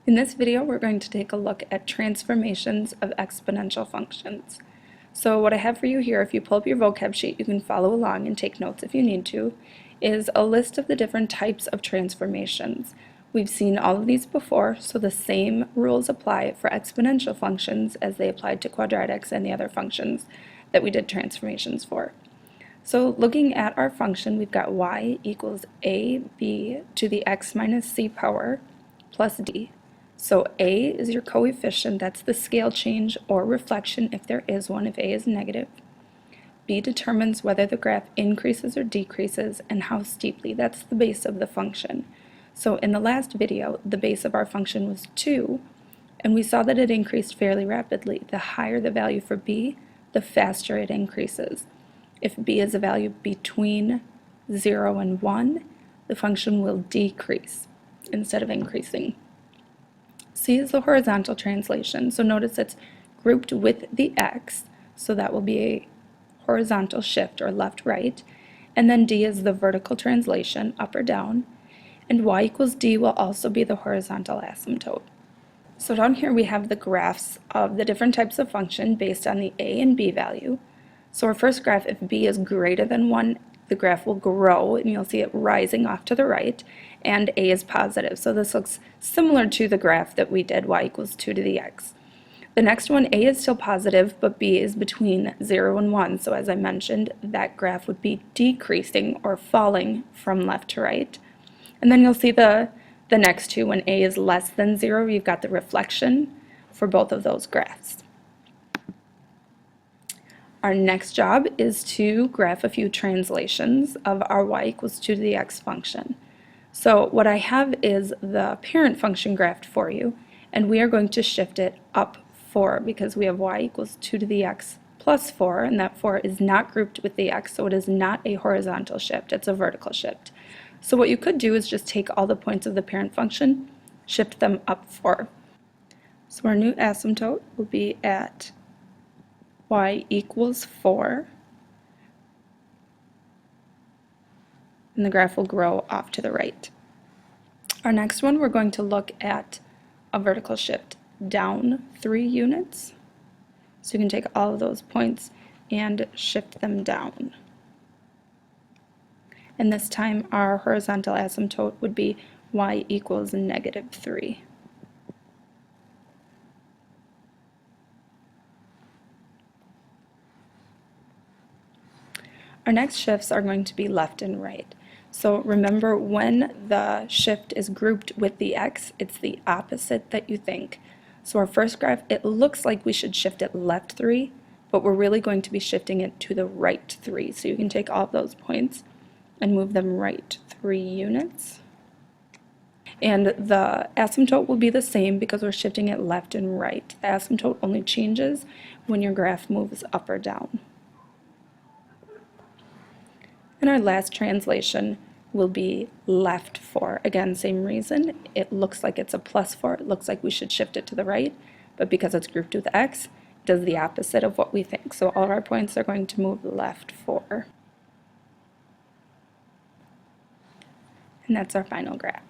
In this video, we're going to take a look at transformations of exponential functions. So what I have for you here, if you pull up your vocab sheet, you can follow along and take notes if you need to, is a list of the different types of transformations. We've seen all of these before, so the same rules apply for exponential functions as they applied to quadratics and the other functions that we did transformations for. So looking at our function, we've got y equals ab to the x minus c power plus d. So a is your coefficient, that's the scale change or reflection if there is one, if a is negative. B determines whether the graph increases or decreases and how steeply, that's the base of the function. So in the last video, the base of our function was 2, and we saw that it increased fairly rapidly. The higher the value for b, the faster it increases. If b is a value between 0 and 1, the function will decrease instead of increasing. C is the horizontal translation, so notice it's grouped with the x, so that will be a horizontal shift or left-right, and then D is the vertical translation, up or down, and y equals d will also be the horizontal asymptote. So down here we have the graphs of the different types of function based on the a and b value. So our first graph, if b is greater than 1, the graph will grow and you'll see it rising off to the right, and a is positive. So this looks similar to the graph that we did, y equals 2 to the x. The next one, a is still positive, but b is between 0 and 1. So as I mentioned, that graph would be decreasing or falling from left to right. And then you'll see the next two, when a is less than 0, you've got the reflection for both of those graphs. Our next job is to graph a few translations of our y equals 2 to the x function. So what I have is the parent function graphed for you, and we are going to shift it up 4 because we have y equals 2 to the x plus 4, and that 4 is not grouped with the x, so it is not a horizontal shift, it's a vertical shift. So what you could do is just take all the points of the parent function, shift them up 4. So our new asymptote will be at y equals 4, and the graph will grow off to the right. Our next one, we're going to look at a vertical shift down 3 units. So you can take all of those points and shift them down. And this time our horizontal asymptote would be y equals -3. Our next shifts are going to be left and right. So remember, when the shift is grouped with the x, it's the opposite that you think. So our first graph, it looks like we should shift it left 3, but we're really going to be shifting it to the right 3. So you can take all of those points and move them right 3 units. And the asymptote will be the same because we're shifting it left and right. The asymptote only changes when your graph moves up or down. And our last translation will be left 4. Again, same reason. It looks like it's a plus 4. It looks like we should shift it to the right, but because it's grouped with x, it does the opposite of what we think. So all of our points are going to move left 4. And that's our final graph.